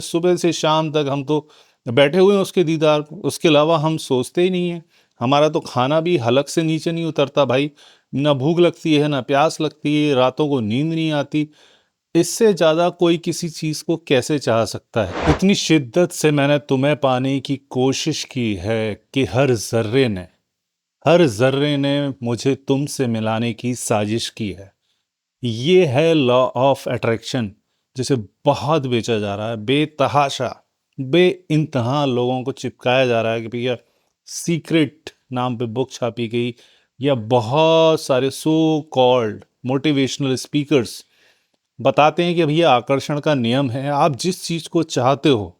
सुबह से शाम तक हम तो बैठे हुए हैं उसके दीदार को, उसके अलावा हम सोचते ही नहीं है। हमारा तो खाना भी हलक से नीचे नहीं उतरता भाई, ना भूख लगती है ना प्यास लगती है, रातों को नींद नहीं आती। इससे ज्यादा कोई किसी चीज को कैसे चाह सकता है। इतनी शिद्दत से मैंने तुम्हें पाने की कोशिश की है कि हर जर्रे ने मुझे तुमसे मिलाने की साजिश की है। ये है लॉ ऑफ अट्रैक्शन, जिसे बहुत बेचा जा रहा है, बेतहाशा बे इंतहा लोगों को चिपकाया जा रहा है कि भैया सीक्रेट नाम पे बुक छापी गई, या बहुत सारे सो कॉल्ड मोटिवेशनल स्पीकर्स बताते हैं कि भैया आकर्षण का नियम है, आप जिस चीज को चाहते हो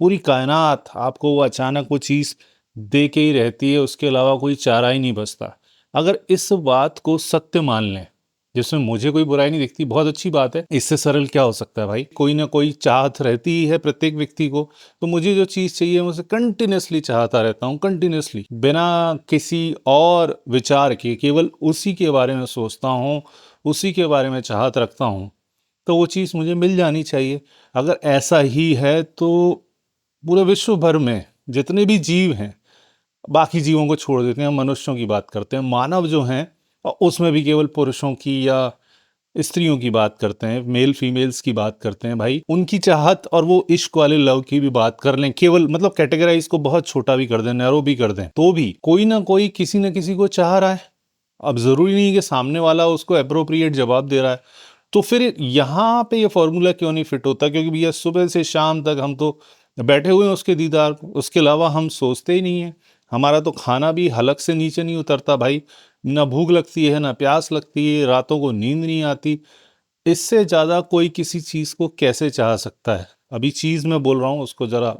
पूरी कायनात आपको वो अचानक वो चीज दे के ही रहती है, उसके अलावा कोई चारा ही नहीं बचता। अगर इस बात को सत्य मान लें, जिसमें मुझे कोई बुराई नहीं दिखती, बहुत अच्छी बात है, इससे सरल क्या हो सकता है भाई। कोई ना कोई चाहत रहती ही है प्रत्येक व्यक्ति को, तो मुझे जो चीज चाहिए मैं उसे कंटिन्यूसली चाहता रहता हूँ, कंटिन्यूसली बिना किसी और विचार के, केवल उसी के बारे में सोचता हूँ, उसी के बारे में चाहत रखता हूँ, तो वो चीज़ मुझे मिल जानी चाहिए। अगर ऐसा ही है तो पूरे विश्व भर में जितने भी जीव हैं, बाकी जीवों को छोड़ देते हैं, मनुष्यों की बात करते हैं, मानव जो हैं, और उसमें भी केवल पुरुषों की या स्त्रियों की बात करते हैं, मेल फीमेल्स की बात करते हैं भाई, उनकी चाहत और वो इश्क वाले लव की भी बात कर लें, केवल मतलब कैटेगराइज को बहुत छोटा भी कर दें, नैरो भी कर दें, तो भी कोई ना कोई किसी न किसी को चाह रहा है। अब जरूरी नहीं कि सामने वाला उसको अप्रोप्रिएट जवाब दे रहा है। तो फिर यहाँ पे ये फॉर्मूला क्यों नहीं फिट होता? क्योंकि भैया सुबह से शाम तक हम तो बैठे हुए हैं उसके दीदार को, उसके अलावा हम सोचते ही नहीं है। हमारा तो खाना भी हलक से नीचे नहीं उतरता भाई, ना भूख लगती है ना प्यास लगती है, रातों को नींद नहीं आती। इससे ज्यादा कोई किसी चीज को कैसे चाह सकता है? अभी चीज मैं बोल रहा हूँ उसको जरा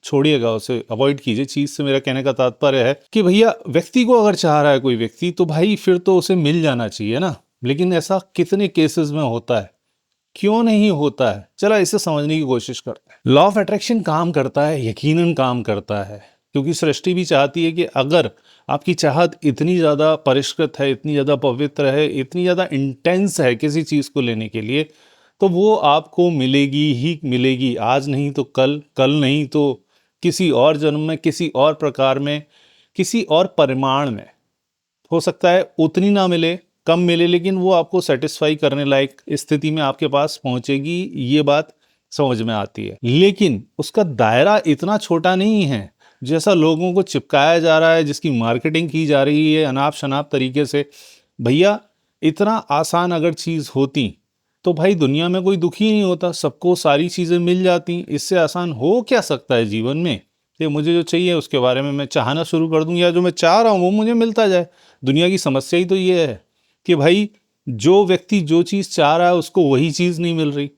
छोड़िएगा, उसे अवॉइड कीजिए। चीज से मेरा कहने का तात्पर्य है कि भैया व्यक्ति को अगर चाह रहा है कोई व्यक्ति, तो भाई फिर तो उसे मिल जाना चाहिए ना। लेकिन ऐसा कितने केसेस में होता है, क्यों नहीं होता है? चला इसे समझने की कोशिश करते हैं। लॉ ऑफ अट्रैक्शन काम करता है, यकीनन काम करता है, क्योंकि सृष्टि भी चाहती है कि अगर आपकी चाहत इतनी ज्यादा परिष्कृत है, इतनी ज्यादा पवित्र है, इतनी ज्यादा इंटेंस है किसी चीज को लेने के लिए, तो वो आपको मिलेगी ही मिलेगी। आज नहीं तो कल, कल नहीं तो किसी और जन्म में, किसी और प्रकार में, किसी और परिमाण में। हो सकता है उतनी ना मिले, कम मिले, लेकिन वो आपको सेटिस्फाई करने लायक स्थिति में आपके पास पहुंचेगी, ये बात समझ में आती है। लेकिन उसका दायरा इतना छोटा नहीं है जैसा लोगों को चिपकाया जा रहा है, जिसकी मार्केटिंग की जा रही है अनाप शनाप तरीके से। भैया इतना आसान अगर चीज होती तो भाई दुनिया में कोई दुखी नहीं होता, सबको सारी चीजें मिल जाती। इससे आसान हो क्या सकता है जीवन में कि मुझे जो चाहिए उसके बारे में मैं चाहना शुरू कर दूं, या जो मैं चाह रहा हूं वो मुझे मिलता जाए। दुनिया की समस्या ही तो ये है कि भाई जो व्यक्ति जो चीज चाह रहा है उसको वही चीज नहीं मिल रही,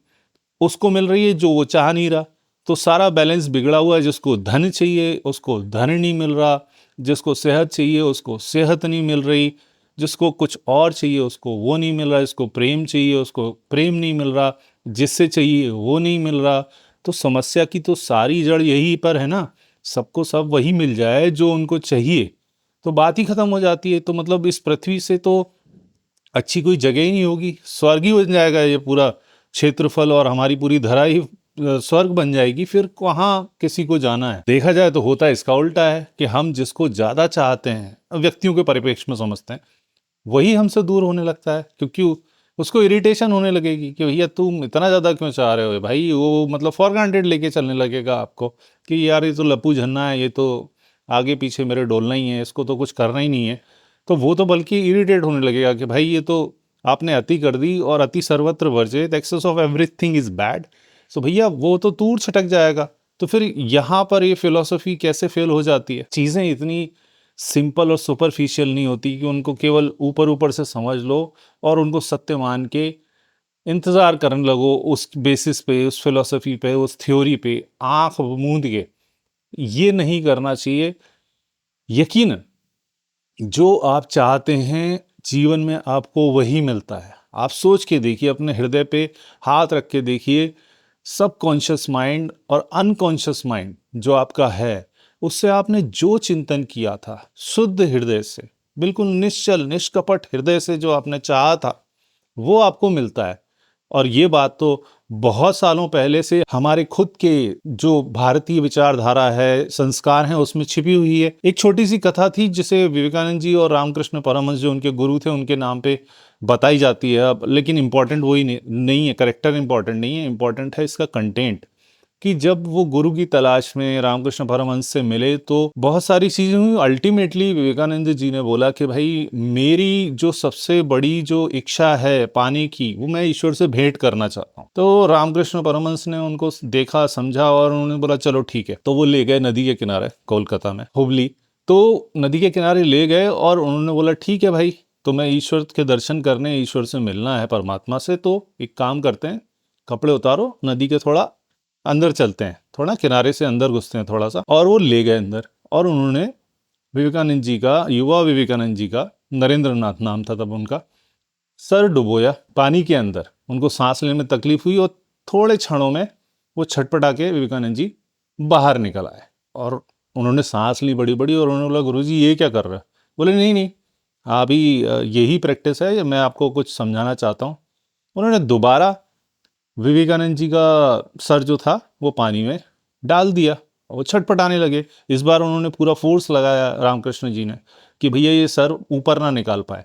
उसको मिल रही है जो वो चाह नहीं रहा। तो सारा बैलेंस बिगड़ा हुआ है। जिसको धन चाहिए उसको धन नहीं मिल रहा, जिसको सेहत चाहिए उसको सेहत नहीं मिल रही, जिसको कुछ और चाहिए उसको वो नहीं मिल रहा, जिसको प्रेम चाहिए उसको प्रेम नहीं मिल रहा, जिससे चाहिए वो नहीं मिल रहा। तो समस्या की तो सारी जड़ यही पर है ना, सबको सब वही मिल जाए जो उनको चाहिए, तो बात ही खत्म हो जाती है। तो मतलब इस पृथ्वी से तो अच्छी कोई जगह ही नहीं होगी, स्वर्ग ही बन जाएगा ये पूरा क्षेत्रफल, और हमारी पूरी धरा ही स्वर्ग बन जाएगी। फिर कहाँ किसी को जाना है? देखा जाए तो होता है इसका उल्टा है कि हम जिसको ज्यादा चाहते हैं, व्यक्तियों के परिप्रेक्ष्य में समझते हैं, वही हमसे दूर होने लगता है, क्योंकि उसको इरिटेशन होने लगेगी कि भैया तुम इतना ज्यादा क्यों चाह रहे हो भाई। वो मतलब फॉर ग्रांटेड लेके चलने लगेगा आपको कि यार ये तो लप्पू झन्ना है, ये तो आगे पीछे मेरे डोलना ही है, इसको तो कुछ करना ही नहीं है। तो वो तो बल्कि इरिटेट होने लगेगा कि भाई ये तो आपने अति कर दी, और अति सर्वत्र वर्जित, excess of everything is bad. So भैया वो तो दूर छटक जाएगा। तो फिर यहाँ पर ये फिलॉसफी कैसे फेल हो जाती है? चीजें इतनी सिंपल और सुपरफिशियल नहीं होती कि उनको केवल ऊपर ऊपर से समझ लो और उनको सत्य मान के इंतजार करने लगो, उस बेसिस पे, उस फिलॉसफी पे, उस थ्योरी पे आंख मूंद के। ये नहीं करना चाहिए। यकीन जो आप चाहते हैं जीवन में आपको वही मिलता है। आप सोच के देखिए, अपने हृदय पे हाथ रख के देखिए, सबकॉन्शियस माइंड और अनकॉन्शियस माइंड जो आपका है, उससे आपने जो चिंतन किया था शुद्ध हृदय से, बिल्कुल निश्चल निष्कपट हृदय से जो आपने चाहा था, वो आपको मिलता है। और ये बात तो बहुत सालों पहले से हमारे खुद के जो भारतीय विचारधारा है, संस्कार हैं, उसमें छिपी हुई है। एक छोटी सी कथा थी जिसे विवेकानंद जी और रामकृष्ण परमहंस जो उनके गुरु थे उनके नाम पे बताई जाती है अब, लेकिन इंपॉर्टेंट वही नहीं है, करेक्टर इंपॉर्टेंट नहीं है, इंपॉर्टेंट है इसका कंटेंट। कि जब वो गुरु की तलाश में रामकृष्ण परमहंस से मिले तो बहुत सारी चीजें हुई। अल्टीमेटली विवेकानंद जी ने बोला कि भाई मेरी जो सबसे बड़ी जो इच्छा है पाने की, वो मैं ईश्वर से भेंट करना चाहता हूँ। तो रामकृष्ण परमहंस ने उनको देखा, समझा और उन्होंने बोला चलो ठीक है। तो वो ले गए नदी के किनारे, कोलकाता में, हुबली। तो नदी के किनारे ले गए और उन्होंने बोला ठीक है भाई, तो मैं ईश्वर के दर्शन करने, ईश्वर से मिलना है, परमात्मा से, तो एक काम करते हैं, कपड़े उतारो, नदी के थोड़ा अंदर चलते हैं, थोड़ा किनारे से अंदर घुसते हैं थोड़ा सा। और वो ले गए अंदर और उन्होंने विवेकानंद जी का, युवा विवेकानंद जी का, नरेंद्र नाथ नाम था तब उनका, सर डुबोया पानी के अंदर। उनको सांस लेने में तकलीफ हुई और थोड़े क्षणों में वो छटपटा के विवेकानंद जी बाहर निकल आए और उन्होंने सांस ली बड़ी बड़ी और उन्होंने बोला गुरुजी ये क्या कर रहे हो? बोले नहीं नहीं, अभी यही प्रैक्टिस है, मैं आपको कुछ समझाना चाहता हूँ। उन्होंने दोबारा विवेकानंद जी का सर जो था वो पानी में डाल दिया और वो छटपटाने लगे। इस बार उन्होंने पूरा फोर्स लगाया रामकृष्ण जी ने कि भैया ये सर ऊपर ना निकाल पाए।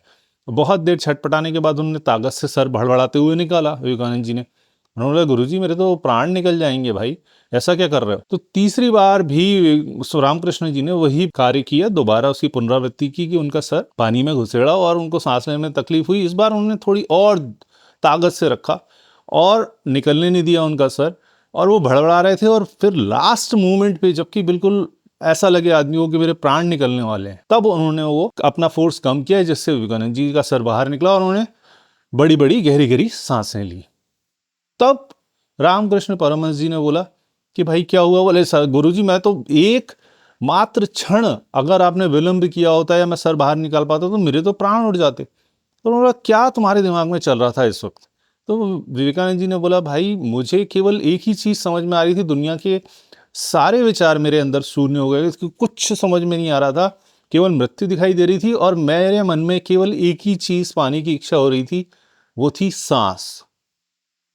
बहुत देर छटपटाने के बाद उन्होंने ताकत से सर भड़बड़ाते हुए निकाला विवेकानंद जी ने। उन्होंने बोला गुरुजी मेरे तो प्राण निकल जाएंगे भाई, ऐसा क्या कर रहे हो? तो तीसरी बार भी रामकृष्ण जी ने वही कार्य किया, दोबारा उसकी पुनरावृत्ति की कि उनका सर पानी में घुसेड़ा और उनको सांस लेने में तकलीफ हुई। इस बार उन्होंने थोड़ी और ताकत से रखा और निकलने नहीं दिया उनका सर, और वो भड़बड़ा रहे थे। और फिर लास्ट मोमेंट पे जबकि बिल्कुल ऐसा लगे आदमी को कि मेरे प्राण निकलने वाले हैं, तब उन्होंने वो अपना फोर्स कम किया जिससे विवेकानंद जी का सर बाहर निकला और उन्होंने बड़ी बड़ी गहरी गहरी सांसें ली। तब रामकृष्ण परमहंस जी ने बोला कि भाई क्या हुआ? बोले सर गुरुजी मैं तो एक मात्र क्षण अगर आपने विलंब किया होता या मैं सर बाहर निकाल पाता तो मेरे तो प्राण उड़ जाते। तो उन्होंने बोला क्या तुम्हारे दिमाग में चल रहा था इस वक्त? तो विवेकानंद जी ने बोला भाई मुझे केवल एक ही चीज समझ में आ रही थी, दुनिया के सारे विचार मेरे अंदर शून्य हो गए, कुछ समझ में नहीं आ रहा था, केवल मृत्यु दिखाई दे रही थी और मेरे मन में केवल एक ही चीज पाने की इच्छा हो रही थी, वो थी सांस।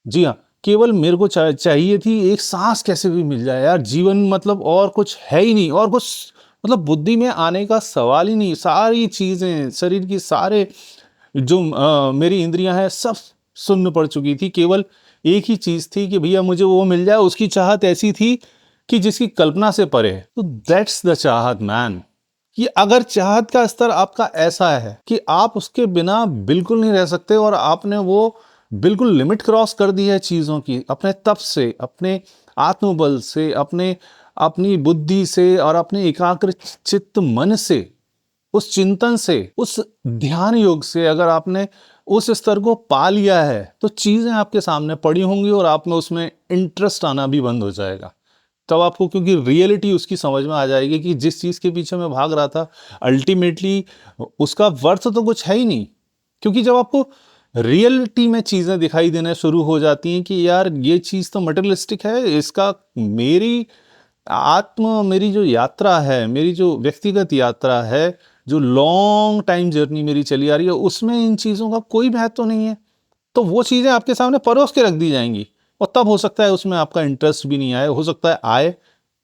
जी हाँ, केवल मेरे को चाहिए थी एक सांस कैसे भी मिल जाए यार, जीवन मतलब और कुछ है ही नहीं, और कुछ मतलब बुद्धि में आने का सवाल ही नहीं। सारी चीजें शरीर की सारे जो मेरी इंद्रियां हैं सब सुन्न पड़ चुकी थी, केवल एक ही चीज थी कि भैया मुझे वो मिल जाए। उसकी चाहत ऐसी थी कि जिसकी कल्पना से परे है। तो दैट्स द चाहत मैन। कि अगर चाहत का स्तर आपका ऐसा है कि आप उसके बिना बिल्कुल नहीं रह सकते और आपने वो बिल्कुल लिमिट क्रॉस कर दी है चीजों की, अपने तप से, अपने आत्मबल से, अपने अपनी बुद्धि से और अपने एकाग्र चित्त मन से, उस चिंतन से, उस ध्यान योग से अगर आपने उस स्तर को पा लिया है तो चीजें आपके सामने पड़ी होंगी और आप में उसमें इंटरेस्ट आना भी बंद हो जाएगा। तब आपको क्योंकि रियलिटी उसकी समझ में आ जाएगी कि जिस चीज के पीछे मैं भाग रहा था अल्टीमेटली उसका वर्थ तो कुछ है ही नहीं। क्योंकि जब आपको रियलिटी में चीजें दिखाई देने शुरू हो जाती हैं कि यार ये चीज तो मटेरियलिस्टिक है, इसका मेरी मेरी जो यात्रा है, मेरी जो व्यक्तिगत यात्रा है, जो लॉन्ग टाइम जर्नी मेरी चली आ रही है, उसमें इन चीज़ों का कोई महत्व तो नहीं है। तो वो चीज़ें आपके सामने परोस के रख दी जाएंगी और तब हो सकता है उसमें आपका इंटरेस्ट भी नहीं आए, हो सकता है आए,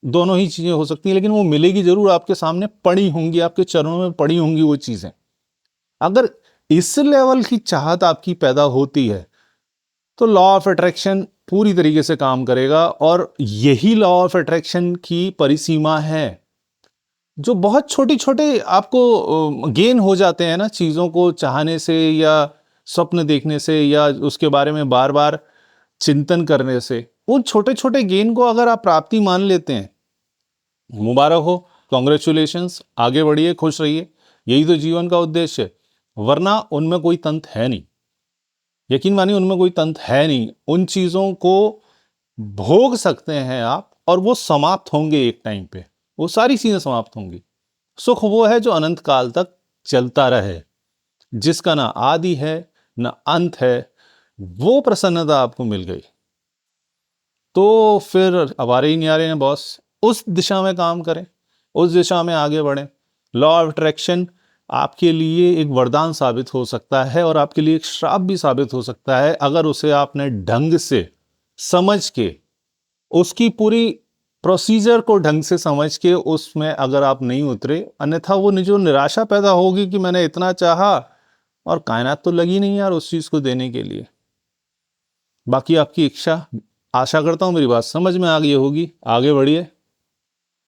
दोनों ही चीज़ें हो सकती हैं, लेकिन वो मिलेगी जरूर, आपके सामने पड़ी होंगी, आपके चरणों में पड़ी होंगी वो चीज़ें। अगर इस लेवल की चाहत आपकी पैदा होती है तो लॉ ऑफ अट्रैक्शन पूरी तरीके से काम करेगा। और यही लॉ ऑफ अट्रैक्शन की परिसीमा है। जो बहुत छोटे छोटे आपको गेन हो जाते हैं ना चीजों को चाहने से या स्वप्न देखने से या उसके बारे में बार बार चिंतन करने से, उन छोटे छोटे गेन को अगर आप प्राप्ति मान लेते हैं, मुबारक हो, कॉन्ग्रेचुलेशंस, आगे बढ़िए, खुश रहिए, यही तो जीवन का उद्देश्य है। वरना उनमें कोई तंत्र है नहीं, यकीन मानिए उनमें कोई तंत्र है नहीं। उन चीजों को भोग सकते हैं आप और वो समाप्त होंगे एक टाइम पे, वो सारी चीजें समाप्त होंगी। सुख वो है जो अनंत काल तक चलता रहे, जिसका ना आदि है ना अंत है, वो प्रसन्नता आपको मिल गई तो फिर अवारे ही न्यारे ने बॉस, उस दिशा में काम करें, उस दिशा में आगे बढ़ें। लॉ ऑफ अट्रैक्शन आपके लिए एक वरदान साबित हो सकता है और आपके लिए एक श्राप भी साबित हो सकता है अगर उसे आपने ढंग से समझ के, उसकी पूरी प्रोसीजर को ढंग से समझ के उसमें अगर आप नहीं उतरे, अन्यथा वो जो निराशा पैदा होगी कि मैंने इतना चाहा और कायनात तो लगी नहीं यार उस चीज को देने के लिए। बाकी आपकी इच्छा, आशा करता हूं मेरी बात समझ में आ गई होगी। आगे बढ़िए।